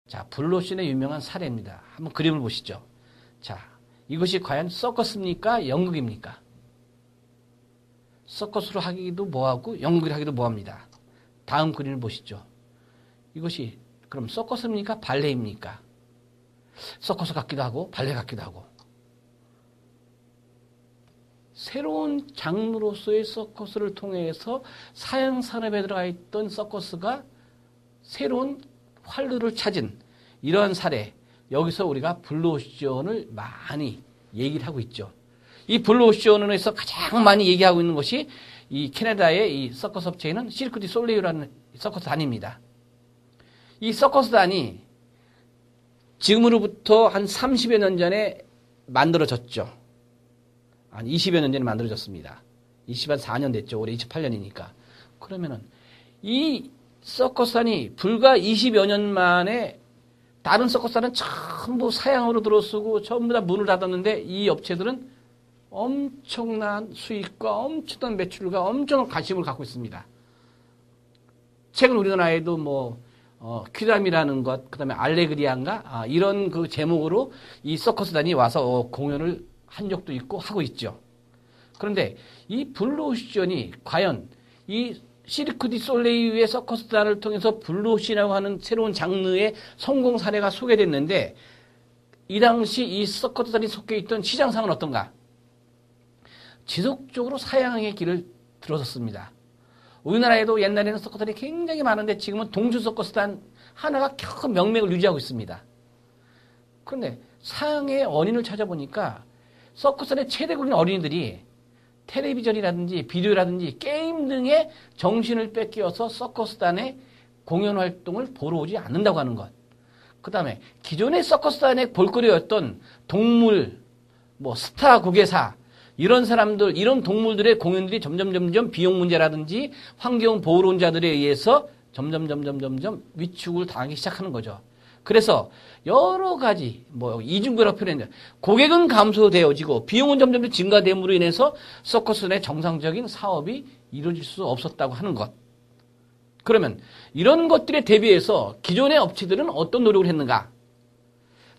자, 블루오션의 유명한 사례입니다. 한번 그림을 보시죠. 자, 이것이 과연 서커스입니까? 연극입니까? 서커스로 하기도 뭐하고 연극을 하기도 뭐합니다. 다음 그림을 보시죠. 이것이 그럼 서커스입니까? 발레입니까? 서커스 같기도 하고 발레 같기도 하고. 새로운 장르로서의 서커스를 통해서 사형산업에 들어가 있던 서커스가 새로운 활로를 찾은 이러한 사례, 여기서 우리가 블루오션을 많이 얘기를 하고 있죠. 이 블루오션에서 가장 많이 얘기하고 있는 것이 이 캐나다의 이 서커스 업체인 시르크 디 솔레이유라는 서커스 단입니다. 이 서커스 단이 지금으로부터 한 30여 년 전에 만들어졌죠. 한 20여 년 전에 만들어졌습니다. 24년 됐죠. 올해 28년이니까. 그러면은 이 서커스단이 불과 20여 년 만에 다른 서커스단은 전부 사양으로 들어서고 전부 다 문을 닫았는데 이 업체들은 엄청난 수익과 엄청난 매출과 엄청난 관심을 갖고 있습니다. 최근 우리나라에도 뭐 퀴담이라는 것, 그 다음에 알레그리아인가 이런 그 제목으로 이 서커스단이 와서 공연을 한 적도 있고 하고 있죠. 그런데 이 블루오션이 과연 이 시르크 디 솔레이유의 서커스단을 통해서 블루오션이라고 하는 새로운 장르의 성공 사례가 소개됐는데 이 당시 이 서커스단이 속해 있던 시장상은 어떤가? 지속적으로 사양의 길을 들어섰습니다. 우리나라에도 옛날에는 서커스단이 굉장히 많은데 지금은 동주 서커스단 하나가 큰 명맥을 유지하고 있습니다. 그런데 사양의 원인을 찾아보니까 서커스단의 최대국인 어린이들이 텔레비전이라든지 비디오라든지 게임 등의 정신을 뺏겨서 서커스단의 공연 활동을 보러 오지 않는다고 하는 것. 그 다음에 기존의 서커스단의 볼거리였던 동물, 뭐 스타 국외사 이런 사람들, 이런 동물들의 공연들이 점점 비용 문제라든지 환경 보호론자들에 의해서 점점 위축을 당하기 시작하는 거죠. 그래서 여러 가지 뭐 이중구라고 표현했는데 고객은 감소되어지고 비용은 점점 증가됨으로 인해서 서커스단의 정상적인 사업이 이루어질 수 없었다고 하는 것. 그러면 이런 것들에 대비해서 기존의 업체들은 어떤 노력을 했는가?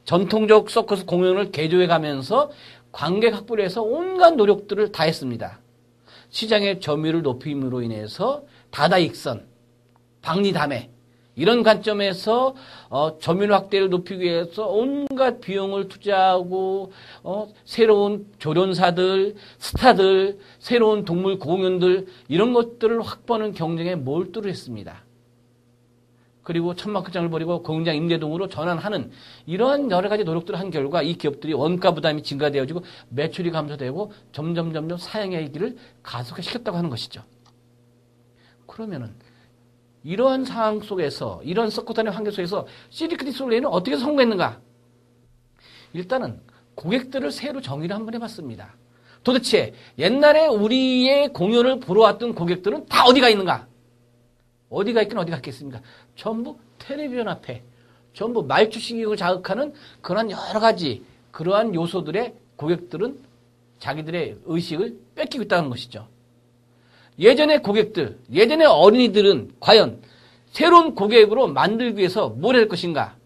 전통적 서커스 공연을 개조해 가면서 관객 확보를 해서 온갖 노력들을 다했습니다. 시장의 점유율을 높임으로 인해서 다다익선, 박리담회 이런 관점에서 점유율 확대를 높이기 위해서 온갖 비용을 투자하고 새로운 조련사들, 스타들, 새로운 동물 공연들 이런 것들을 확보하는 경쟁에 몰두를 했습니다. 그리고 천막극장을 벌이고 공연장 임대동으로 전환하는 이러한 여러 가지 노력들을 한 결과 이 기업들이 원가 부담이 증가되어지고 매출이 감소되고 점점 사양의 길을 가속화시켰다고 하는 것이죠. 그러면은 이러한 상황 속에서 이런 서커스단의 환경 속에서 시르크 디 솔레이유는 어떻게 성공했는가? 일단은 고객들을 새로 정의를 한번 해봤습니다. 도대체 옛날에 우리의 공연을 보러 왔던 고객들은 다 어디가 있는가? 어디가 있긴 어디가 있겠습니까? 전부 텔레비전 앞에 전부 말주신경을 자극하는 그런 여러 가지 그러한 요소들의 고객들은 자기들의 의식을 뺏기고 있다는 것이죠. 예전의 고객들, 예전의 어린이들은 과연 새로운 고객으로 만들기 위해서 뭘 할 것인가?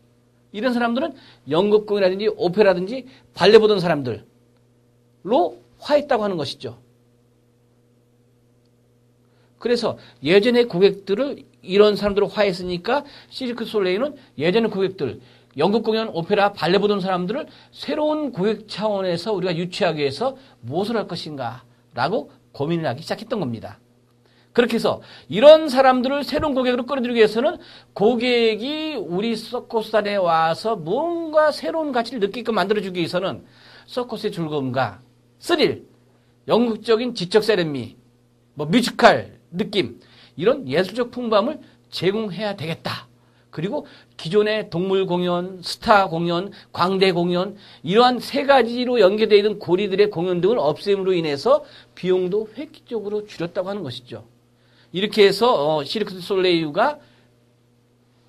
이런 사람들은 연극공이라든지 오페라든지 발레 보던 사람들로 화했다고 하는 것이죠. 그래서 예전의 고객들을 이런 사람들로 화했으니까 시르크 솔레이유는 예전의 고객들, 연극공연, 오페라, 발레 보던 사람들을 새로운 고객 차원에서 우리가 유치하기 위해서 무엇을 할 것인가? 라고 고민을 하기 시작했던 겁니다. 그렇게 해서 이런 사람들을 새로운 고객으로 끌어들이기 위해서는 고객이 우리 서커스단에 와서 뭔가 새로운 가치를 느끼게끔 만들어주기 위해서는 서커스의 즐거움과 스릴, 연극적인 지적 세련미, 뭐 뮤지컬 느낌 이런 예술적 풍부함을 제공해야 되겠다. 그리고 기존의 동물 공연, 스타 공연, 광대 공연 이러한 세 가지로 연계되어 있는 고리들의 공연 등을 없앰으로 인해서 비용도 획기적으로 줄였다고 하는 것이죠. 이렇게 해서 시르크 디 솔레이유가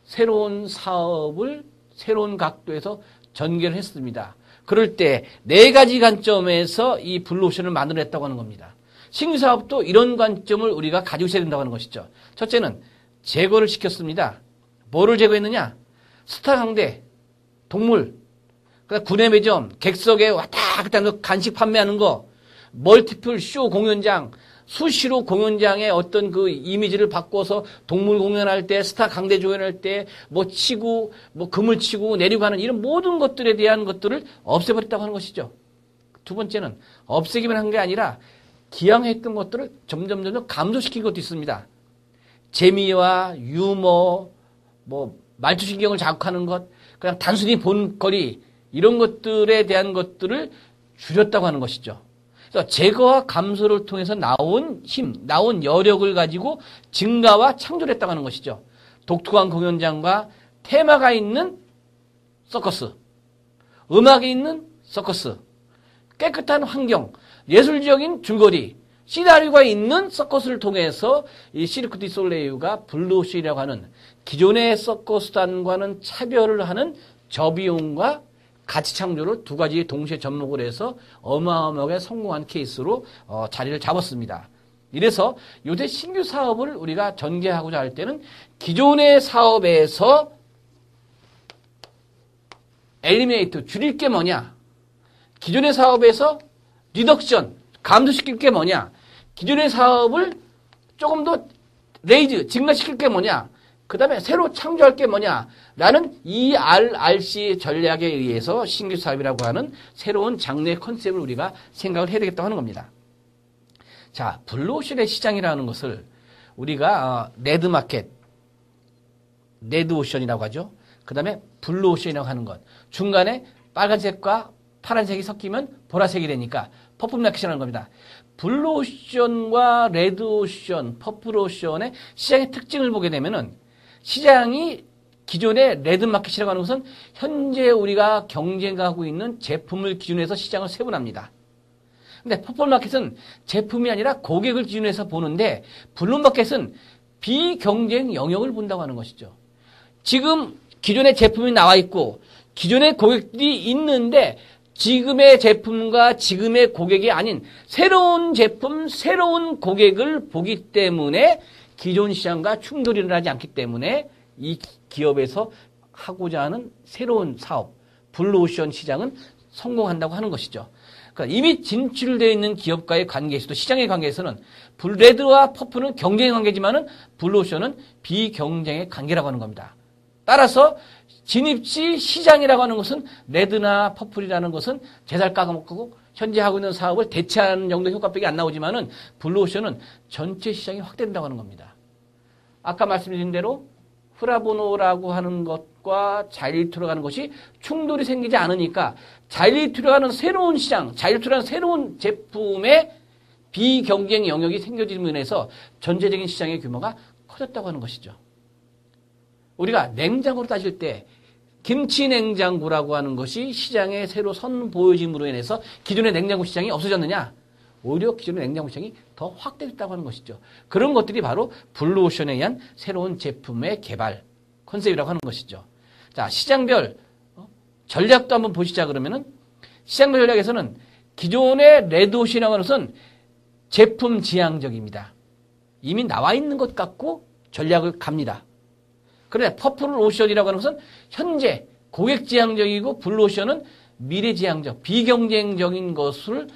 새로운 사업을 새로운 각도에서 전개를 했습니다. 그럴 때 네 가지 관점에서 이 블루오션을 만들어냈다고 하는 겁니다. 신규 사업도 이런 관점을 우리가 가지고 있어야 된다고 하는 것이죠. 첫째는 제거를 시켰습니다. 뭐를 제거했느냐? 스타 강대, 동물, 그다음 구내 매점, 객석에 왔다 갔다 하는 간식 판매하는 거, 멀티플 쇼 공연장, 수시로 공연장의 어떤 그 이미지를 바꿔서 동물 공연할 때, 스타 강대 조연할 때, 뭐 치고, 뭐 금을 치고 내리고 하는 이런 모든 것들에 대한 것들을 없애버렸다고 하는 것이죠. 두 번째는 없애기만 한 게 아니라 기왕했던 것들을 점점 감소시킨 것도 있습니다. 재미와 유머, 뭐 말투신경을 자극하는 것, 그냥 단순히 본거리 이런 것들에 대한 것들을 줄였다고 하는 것이죠. 그래서 제거와 감소를 통해서 나온 힘, 나온 여력을 가지고 증가와 창조를 했다고 하는 것이죠. 독특한 공연장과 테마가 있는 서커스, 음악이 있는 서커스, 깨끗한 환경, 예술적인 줄거리, 시나리오가 있는 서커스를 통해서 이 시르크 디 솔레이유가 블루오션이라고 하는 기존의 서커스단과는 차별을 하는 저비용과 가치 창조를 두 가지 동시에 접목을 해서 어마어마하게 성공한 케이스로 자리를 잡았습니다. 이래서 요새 신규 사업을 우리가 전개하고자 할 때는 기존의 사업에서 엘리미네이트, 줄일 게 뭐냐? 기존의 사업에서 리덕션, 감소시킬 게 뭐냐? 기존의 사업을 조금 더 레이즈, 증가시킬 게 뭐냐? 그 다음에 새로 창조할 게 뭐냐? 라는 ERRC 전략에 의해서 신규 사업이라고 하는 새로운 장르의 컨셉을 우리가 생각을 해야 되겠다고 하는 겁니다. 자, 블루오션의 시장이라는 것을 우리가 레드마켓, 레드오션이라고 하죠. 그 다음에 블루오션이라고 하는 것. 중간에 빨간색과 파란색이 섞이면 보라색이 되니까 퍼플마켓이라는 겁니다. 블루오션과 레드오션, 퍼플오션의 시장의 특징을 보게 되면은 시장이 기존의 레드마켓이라고 하는 것은 현재 우리가 경쟁하고 있는 제품을 기준해서 시장을 세분합니다. 근데 퍼플마켓은 제품이 아니라 고객을 기준해서 보는데 블루마켓은 비경쟁 영역을 본다고 하는 것이죠. 지금 기존의 제품이 나와 있고 기존의 고객들이 있는데 지금의 제품과 지금의 고객이 아닌 새로운 제품, 새로운 고객을 보기 때문에 기존 시장과 충돌이 일어나지 않기 때문에 이 기업에서 하고자 하는 새로운 사업, 블루오션 시장은 성공한다고 하는 것이죠. 그러니까 이미 진출되어 있는 기업과의 관계에서도 시장의 관계에서는 레드와 퍼플은 경쟁의 관계지만은 블루오션은 비경쟁의 관계라고 하는 겁니다. 따라서 진입지 시장이라고 하는 것은 레드나 퍼플이라는 것은 제살 까먹고 현재 하고 있는 사업을 대체하는 정도의 효과밖에 안 나오지만은 블루오션은 전체 시장이 확대된다고 하는 겁니다. 아까 말씀드린 대로 프라보노라고 하는 것과 자일리투라고 하는 것이 충돌이 생기지 않으니까 자일리투라고 하는 새로운 시장, 자일리투라는 새로운 제품의 비경쟁 영역이 생겨짐으로 인해서 전체적인 시장의 규모가 커졌다고 하는 것이죠. 우리가 냉장고로 따질 때 김치 냉장고라고 하는 것이 시장에 새로 선보여짐으로 인해서 기존의 냉장고 시장이 없어졌느냐? 오히려 기존의 냉장고 시장이 더 확대됐다고 하는 것이죠. 그런 것들이 바로 블루오션에 의한 새로운 제품의 개발 컨셉이라고 하는 것이죠. 자, 시장별 전략도 한번 보시자 그러면은 시장별 전략에서는 기존의 레드오션이라고 하는 것은 제품 지향적입니다. 이미 나와 있는 것 갖고 전략을 갑니다. 그런데 퍼플오션이라고 하는 것은 현재 고객 지향적이고 블루오션은 미래 지향적, 비경쟁적인 것을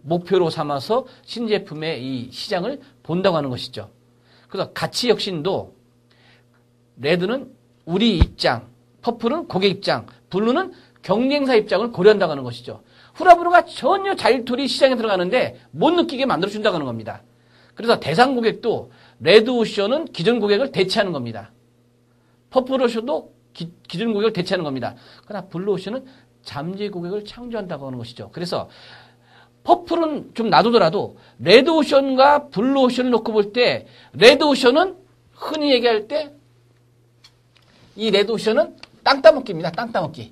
목표로 삼아서 신제품의 이 시장을 본다고 하는 것이죠. 그래서 가치 혁신도 레드는 우리 입장, 퍼플은 고객 입장, 블루는 경쟁사 입장을 고려한다고 하는 것이죠. 후라브루가 전혀 자일토리 시장에 들어가는데 못 느끼게 만들어준다고 하는 겁니다. 그래서 대상 고객도 레드오션은 기존 고객을 대체하는 겁니다. 퍼플오션도 기존 고객을 대체하는 겁니다. 그러나 블루오션은 잠재 고객을 창조한다고 하는 것이죠. 그래서 퍼플은 좀 놔두더라도 레드오션과 블루오션을 놓고 볼 때 레드오션은 흔히 얘기할 때 이 레드오션은 땅 따먹기입니다. 땅 따먹기.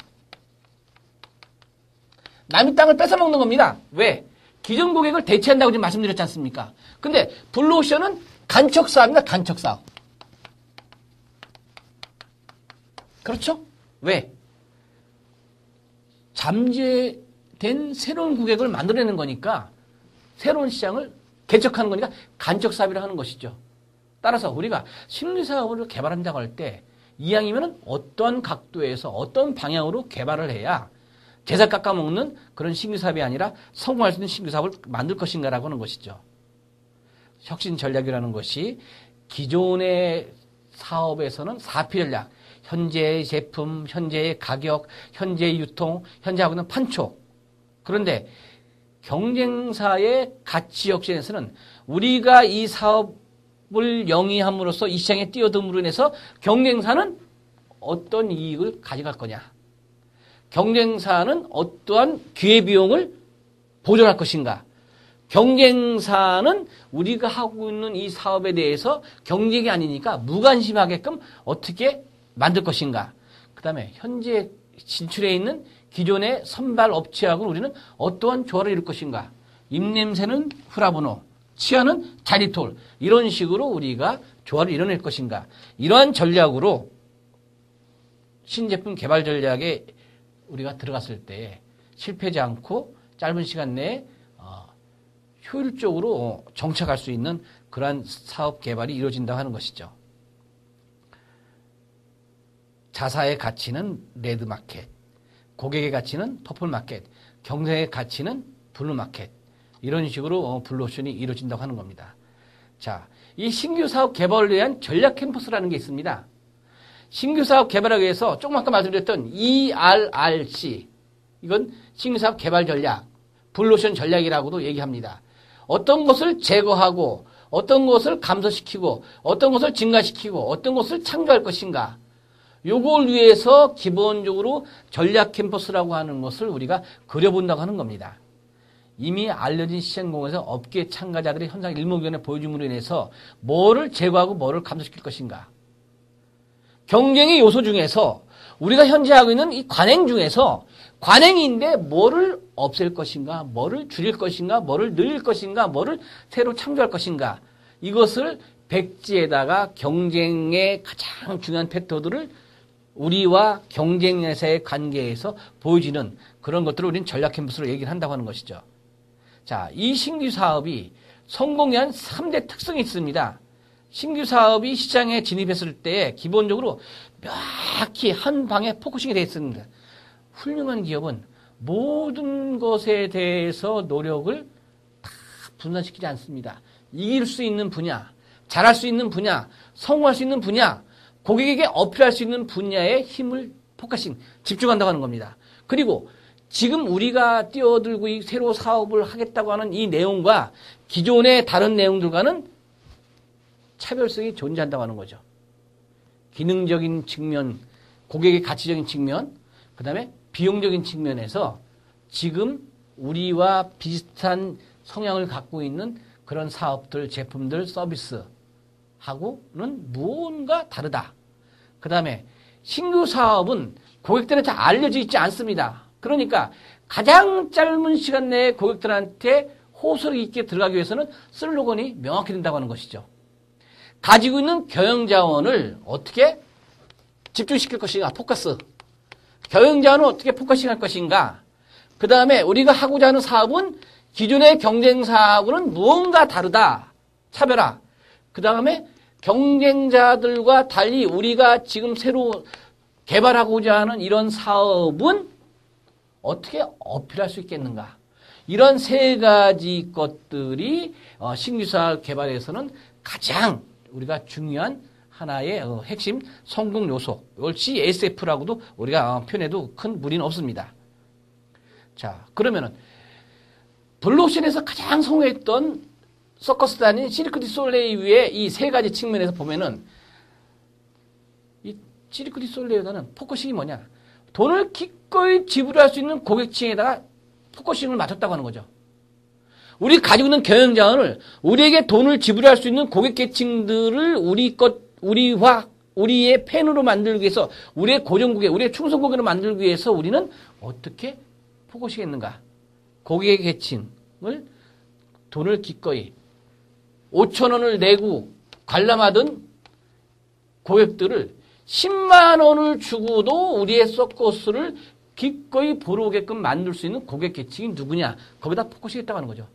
남의 땅을 뺏어먹는 겁니다. 왜? 기존 고객을 대체한다고 지금 말씀드렸지 않습니까? 근데 블루오션은 간척사업입니다. 간척사업. 그렇죠? 왜? 잠재된 새로운 고객을 만들어내는 거니까 새로운 시장을 개척하는 거니까 간척사업이라고 하는 것이죠. 따라서 우리가 심리사업을 개발한다고 할 때 이왕이면 어떤 각도에서 어떤 방향으로 개발을 해야 제작 깎아먹는 그런 신규 사업이 아니라 성공할 수 있는 신규 사업을 만들 것인가라고 하는 것이죠. 혁신 전략이라는 것이 기존의 사업에서는 4P 전략, 현재의 제품, 현재의 가격, 현재의 유통, 현재 하고 있는 판촉. 그런데 경쟁사의 가치 혁신에서는 우리가 이 사업을 영위함으로써 이 시장에 뛰어듦으로 인해서 경쟁사는 어떤 이익을 가져갈 거냐. 경쟁사는 어떠한 기회비용을 보존할 것인가. 경쟁사는 우리가 하고 있는 이 사업에 대해서 경쟁이 아니니까 무관심하게끔 어떻게 만들 것인가. 그 다음에 현재 진출해 있는 기존의 선발 업체하고 우리는 어떠한 조화를 이룰 것인가. 입냄새는 후라보노, 치아는 자리톨. 이런 식으로 우리가 조화를 이뤄낼 것인가. 이러한 전략으로 신제품 개발 전략에 우리가 들어갔을 때 실패하지 않고 짧은 시간 내에 효율적으로 정착할 수 있는 그러한 사업 개발이 이루어진다고 하는 것이죠. 자사의 가치는 레드마켓, 고객의 가치는 퍼플마켓, 경쟁의 가치는 블루마켓. 이런 식으로 블루오션이 이루어진다고 하는 겁니다. 자, 이 신규 사업 개발을 위한 전략 캠퍼스라는 게 있습니다. 신규 사업 개발하기 위해서 조금 아까 말씀드렸던 ERRC, 이건 신규 사업 개발 전략, 블루오션 전략이라고도 얘기합니다. 어떤 것을 제거하고 어떤 것을 감소시키고 어떤 것을 증가시키고 어떤 것을 창조할 것인가. 요걸 위해서 기본적으로 전략 캠퍼스라고 하는 것을 우리가 그려본다고 하는 겁니다. 이미 알려진 시행공에서 업계 참가자들의 현상 일목요연에 보여줌으로 인해서 뭐를 제거하고 뭐를 감소시킬 것인가. 경쟁의 요소 중에서 우리가 현재 하고 있는 이 관행 중에서 관행인데 뭐를 없앨 것인가, 뭐를 줄일 것인가, 뭐를 늘릴 것인가, 뭐를 새로 창조할 것인가. 이것을 백지에다가 경쟁의 가장 중요한 팩터들을 우리와 경쟁사의 관계에서 보여지는 그런 것들을 우리는 전략 캠퍼스로 얘기를 한다고 하는 것이죠. 자, 이 신규 사업이 성공에 한 3대 특성이 있습니다. 신규 사업이 시장에 진입했을 때 기본적으로 명확히 한 방에 포커싱이 되어 있습니다. 훌륭한 기업은 모든 것에 대해서 노력을 다 분산시키지 않습니다. 이길 수 있는 분야, 잘할 수 있는 분야, 성공할 수 있는 분야, 고객에게 어필할 수 있는 분야에 힘을 포커싱, 집중한다고 하는 겁니다. 그리고 지금 우리가 뛰어들고 이 새로 사업을 하겠다고 하는 이 내용과 기존의 다른 내용들과는 차별성이 존재한다고 하는 거죠. 기능적인 측면, 고객의 가치적인 측면, 그 다음에 비용적인 측면에서 지금 우리와 비슷한 성향을 갖고 있는 그런 사업들, 제품들, 서비스하고는 무언가 다르다. 그 다음에 신규 사업은 고객들한테 알려져 있지 않습니다. 그러니까 가장 짧은 시간 내에 고객들한테 호소력 있게 들어가기 위해서는 슬로건이 명확히 된다고 하는 것이죠. 가지고 있는 경영자원을 어떻게 집중시킬 것인가, 포커스. 경영자원을 어떻게 포커싱할 것인가. 그 다음에 우리가 하고자 하는 사업은 기존의 경쟁사하고는 무언가 다르다. 차별화. 그 다음에 경쟁자들과 달리 우리가 지금 새로 개발하고자 하는 이런 사업은 어떻게 어필할 수 있겠는가. 이런 세 가지 것들이 신규 사업 개발에서는 가장 우리가 중요한 하나의 핵심 성공 요소. 이걸 CSF라고도 우리가 표현해도 큰 무리는 없습니다. 자, 그러면은 블루오션에서 가장 성공했던 서커스단인 시르크 디 솔레이유의 이 세 가지 측면에서 보면은 이 시르크 디 솔레이유는 포커싱이 뭐냐? 돈을 기꺼이 지불할 수 있는 고객층에다가 포커싱을 맞췄다고 하는 거죠. 우리 가지고 있는 경영자원을 우리에게 돈을 지불할 수 있는 고객 계층들을 우리의 팬으로 만들기 위해서, 우리의 고정 고객, 우리의 충성 고객으로 만들기 위해서 우리는 어떻게 포커싱 했는가? 고객의 계층을 돈을 기꺼이 5천 원을 내고 관람하던 고객들을 10만 원을 주고도 우리의 서커스를 기꺼이 보러 오게끔 만들 수 있는 고객 계층이 누구냐? 거기다 포커싱 했다고 하는 거죠.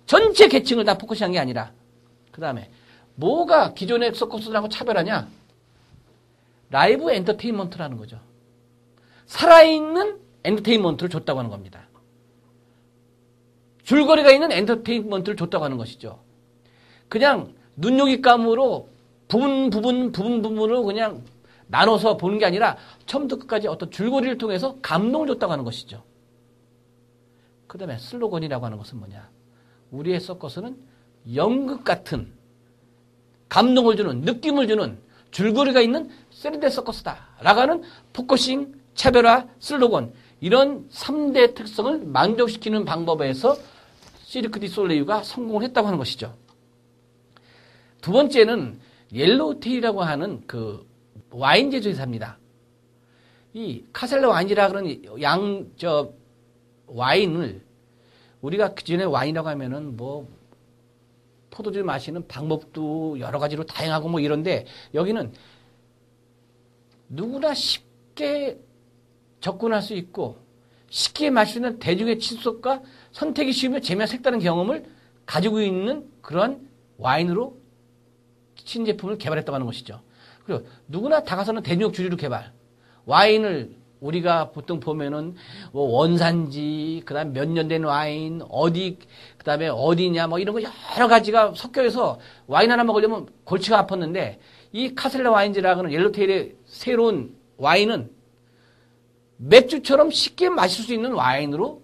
전체 계층을 다 포커싱한 게 아니라. 그 다음에 뭐가 기존의 서커스들하고 차별하냐? 라이브 엔터테인먼트라는 거죠. 살아있는 엔터테인먼트를 줬다고 하는 겁니다. 줄거리가 있는 엔터테인먼트를 줬다고 하는 것이죠. 그냥 눈요깃감으로 부분으로 그냥 나눠서 보는 게 아니라 처음부터 끝까지 어떤 줄거리를 통해서 감동을 줬다고 하는 것이죠. 그 다음에 슬로건이라고 하는 것은 뭐냐? 우리의 서커스는 연극 같은 감동을 주는, 느낌을 주는 줄거리가 있는 3D 서커스다 라고 하는 포커싱, 차별화, 슬로건, 이런 3대 특성을 만족시키는 방법에서 시르크 디 솔레이유가 성공을 했다고 하는 것이죠. 두 번째는 옐로우테일이라고 하는 그 와인 제조회사입니다. 이 카셀라 와인이라 그러는 와인을 우리가 그전에 와인이라고 하면은 뭐 포도주 마시는 방법도 여러 가지로 다양하고 뭐 이런데 여기는 누구나 쉽게 접근할 수 있고 쉽게 마실 수 있는 대중의 친숙과 선택이 쉬우며 재미와 색다른 경험을 가지고 있는 그런 와인으로 신제품을 개발했다고 하는 것이죠. 그리고 누구나 다가서는 대중적 주류로 개발. 와인을 우리가 보통 보면은 뭐 원산지, 그다음에 몇 년 된 와인, 어디, 그다음에 어디냐, 뭐 이런 거 여러 가지가 섞여서 와인 하나 먹으려면 골치가 아팠는데 이 카셀라 와인즈라고는 옐로테일의 새로운 와인은 맥주처럼 쉽게 마실 수 있는 와인으로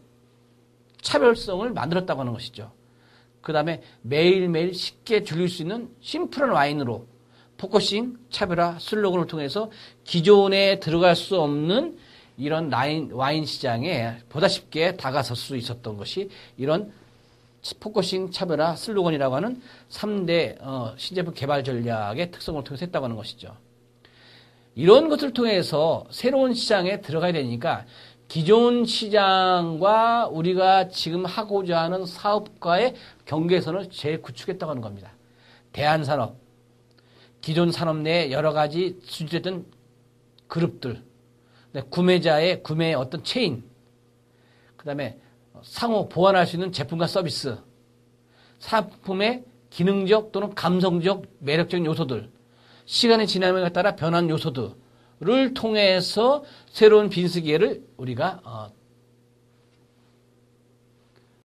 차별성을 만들었다고 하는 것이죠. 그 다음에 매일매일 쉽게 즐길 수 있는 심플한 와인으로 포커싱, 차별화, 슬로건을 통해서 기존에 들어갈 수 없는 이런 와인 시장에 보다 쉽게 다가설 수 있었던 것이 이런 포커싱, 차별화, 슬로건이라고 하는 3대 신제품 개발 전략의 특성을 통해서 했다고 하는 것이죠. 이런 것을 통해서 새로운 시장에 들어가야 되니까 기존 시장과 우리가 지금 하고자 하는 사업과의 경계선을 재구축했다고 하는 겁니다. 대한산업, 기존 산업 내 여러 가지 수주됐던 그룹들, 구매자의 구매의 어떤 체인, 그 다음에 상호 보완할 수 있는 제품과 서비스, 상품의 기능적 또는 감성적 매력적인 요소들, 시간의 지남에 따라 변한 요소들을 통해서 새로운 빈스기회를 우리가